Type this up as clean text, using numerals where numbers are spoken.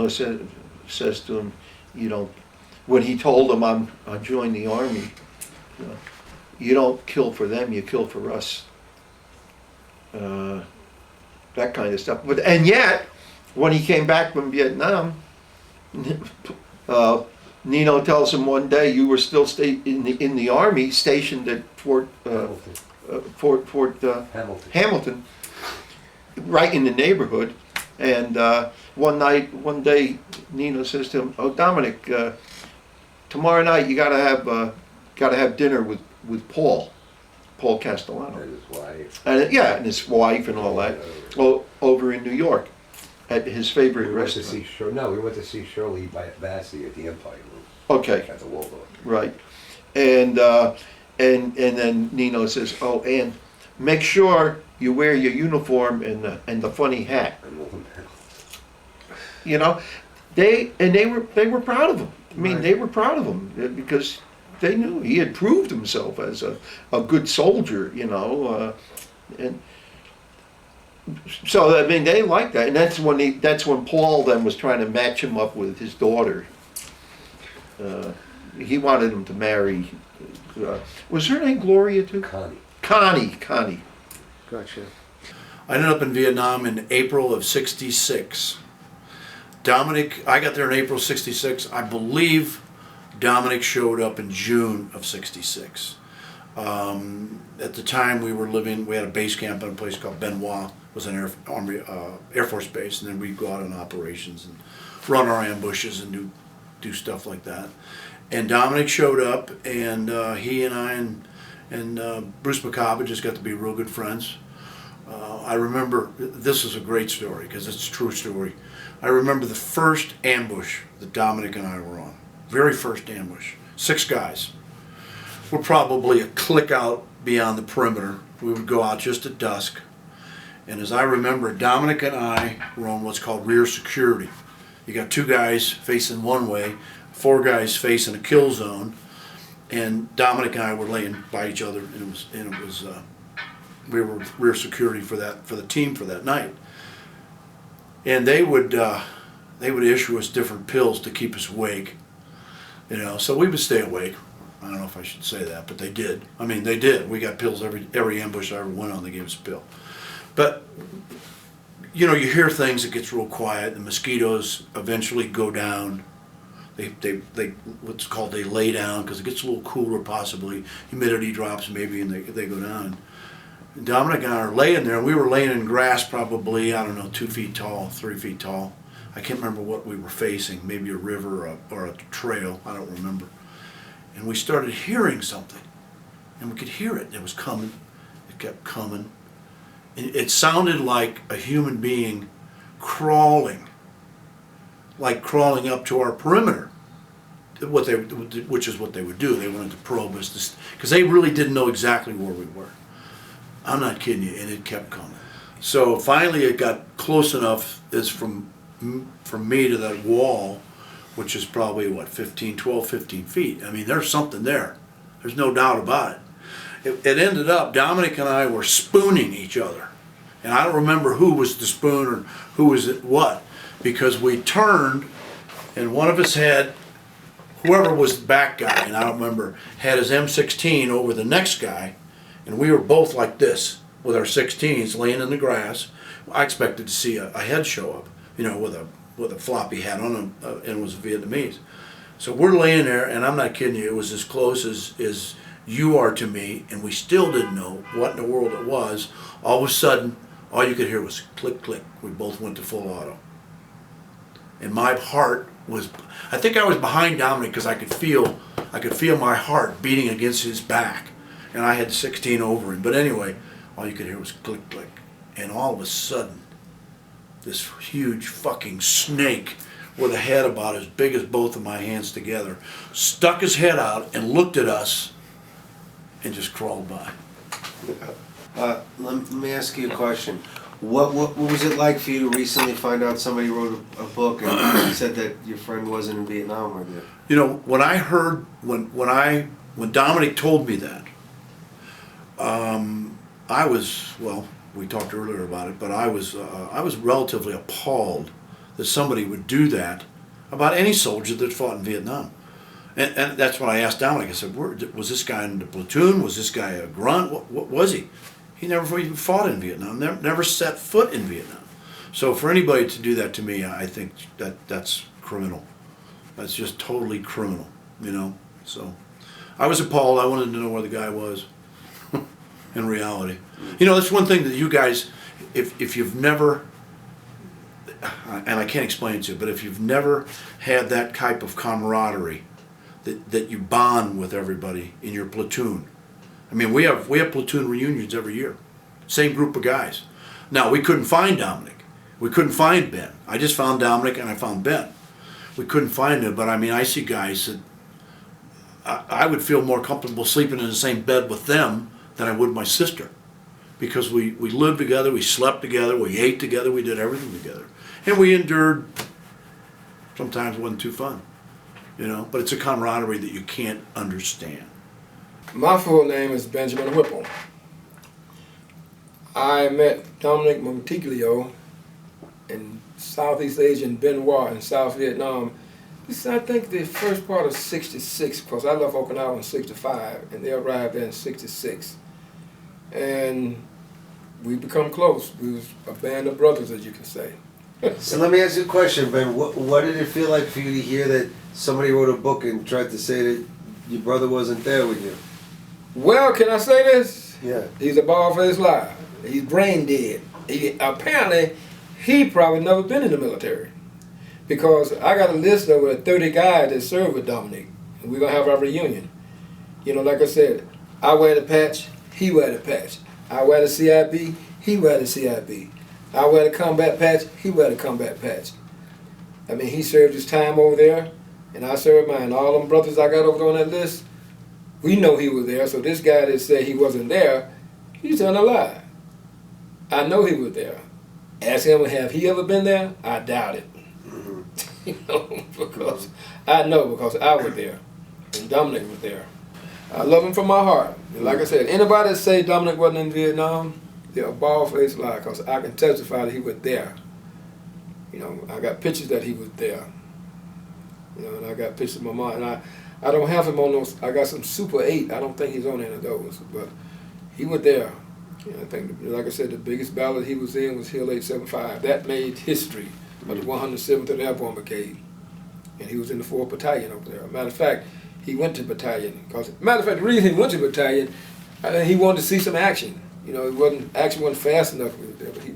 Nino says to him, you know, when he told him I joined the Army, you know, you don't kill for them, you kill for us. That kind of stuff. And yet, when he came back from Vietnam, Nino tells him one day, you were still in the Army, stationed at Fort Hamilton, right in the neighborhood. And one day, Nino says to him, "Oh, Dominick, tomorrow night you gotta have dinner with Paul Castellano, And his wife. and his wife and all that, over in New York, at his favorite restaurant." We went to see Shirley Bassey at the Empire Room. Okay. At the Waldorf. Right, and then Nino says, "Oh, and make sure you wear your uniform and the funny hat." You know, they were proud of him. I mean, they were proud of him because they knew he had proved himself as a good soldier. You know, and so I mean they liked that, and that's when Paul then was trying to match him up with his daughter. He wanted him to marry. Was her name Gloria too? Connie. Gotcha. I ended up in Vietnam in April of '66. Dominick, I got there in April '66. I believe Dominick showed up in June of '66. At the time we had a base camp in a place called Benoit. It was an Air Force base, and then we'd go out on operations and run our ambushes and do stuff like that. And Dominick showed up, and he and I and Bruce McCabe just got to be real good friends. I remember, this is a great story because it's a true story. I remember the first ambush that Dominick and I were on. Very first ambush. 6 guys. We're probably a click out beyond the perimeter. We would go out just at dusk. And as I remember, Dominick and I were on what's called rear security. You got 2 guys facing one way, 4 guys facing a kill zone, and Dominick and I were laying by each other, and it was we were rear security for the team for that night. And they would issue us different pills to keep us awake, you know. So we would stay awake. I don't know if I should say that, but they did. I mean, they did. We got pills every ambush I ever went on. They gave us a pill. But you know, you hear things. It gets real quiet. The mosquitoes eventually go down. They what's called they lay down because it gets a little cooler possibly. Humidity drops maybe, and they go down. And Dominick and I are laying there, and we were laying in grass probably, I don't know, 2 feet tall, 3 feet tall. I can't remember what we were facing, maybe a river or a trail, I don't remember. And we started hearing something, and we could hear it. It was coming. It kept coming. And it sounded like a human being crawling, like crawling up to our perimeter, which is what they would do. They wanted to probe us because they really didn't know exactly where we were. I'm not kidding you, and it kept coming. So finally it got close enough as from me to that wall, which is probably, what, 12, 15 feet. I mean, there's something there. There's no doubt about it. It ended up, Dominick and I were spooning each other. And I don't remember who was the spoon or who was it what, because we turned and one of us had, whoever was the back guy, and I don't remember, had his M16 over the next guy, and we were both like this with our 16s laying in the grass. I expected to see a head show up, you know, with a floppy hat on him, and it was Vietnamese. So we're laying there, and I'm not kidding you, it was as close as you are to me, and we still didn't know what in the world it was. All of a sudden, all you could hear was click, click. We both went to full auto. And my heart was, I think I was behind Dominick because I could feel my heart beating against his back. And I had 16 over him. But anyway, all you could hear was click, click. And all of a sudden, this huge fucking snake with a head about as big as both of my hands together stuck his head out and looked at us and just crawled by. Let me ask you a question. What was it like for you to recently find out somebody wrote a book and said that your friend wasn't in Vietnam with you? You know, when I heard, when Dominick told me that, I was, well, we talked earlier about it, but I was relatively appalled that somebody would do that about any soldier that fought in Vietnam. And that's when I asked Dominic. I said, was this guy in the platoon? Was this guy a grunt? What was he? He never even fought in Vietnam, never set foot in Vietnam. So for anybody to do that to me, I think that's criminal. That's just totally criminal, you know? So I was appalled. I wanted to know where the guy was in reality. You know, that's one thing that you guys, if you've never, and I can't explain it to you, but if you've never had that type of camaraderie, that you bond with everybody in your platoon. I mean, we have platoon reunions every year. Same group of guys. Now, we couldn't find Dominic. We couldn't find Ben. I just found Dominic and I found Ben. We couldn't find him, but I mean, I see guys that I would feel more comfortable sleeping in the same bed with them than I would my sister. Because we lived together, we slept together, we ate together, we did everything together. And we endured, sometimes it wasn't too fun, you know, but it's a camaraderie that you can't understand. My full name is Benjamin Whipple. I met Dominick Montiglio in Southeast Asia in Ben Hoa in South Vietnam. This is, I think, the first part of '66, because I left Okinawa in '65, and they arrived there in '66. And we become close. We was a band of brothers, as you can say. So let me ask you a question, Ben. What did it feel like for you to hear that somebody wrote a book and tried to say that your brother wasn't there with you? Well, can I say this? Yeah. He's a bald-faced liar. He's brain dead. Apparently, he probably never been in the military. Because I got a list of over 30 guys that served with Dominic. And we're going to have our reunion. You know, like I said, I wear the patch, he wear the patch. I wear the CIB, he wear the CIB. I wear the combat patch, he wear the combat patch. I mean, he served his time over there, and I served mine. All them brothers I got over there on that list, we know he was there. So this guy that said he wasn't there, he's telling a lie. I know he was there. Ask him, have he ever been there? I doubt it. You know, because I know, because I was there, and Dominic was there. I love him from my heart. And like I said, anybody that say Dominic wasn't in Vietnam, they're a bald-faced lie, because I can testify that he was there. You know, I got pictures that he was there. You know, and I got pictures of my mom. And I don't have him on those. I got some Super 8. I don't think he's on any of those, but he was there. You know, I think, like I said, the biggest battle he was in was Hill 875. That made history of the 107th Airborne Brigade. And he was in the 4th Battalion over there. Matter of fact, he went to battalion. Matter of fact, the reason he went to battalion, he wanted to see some action. You know, action wasn't fast enough there, but he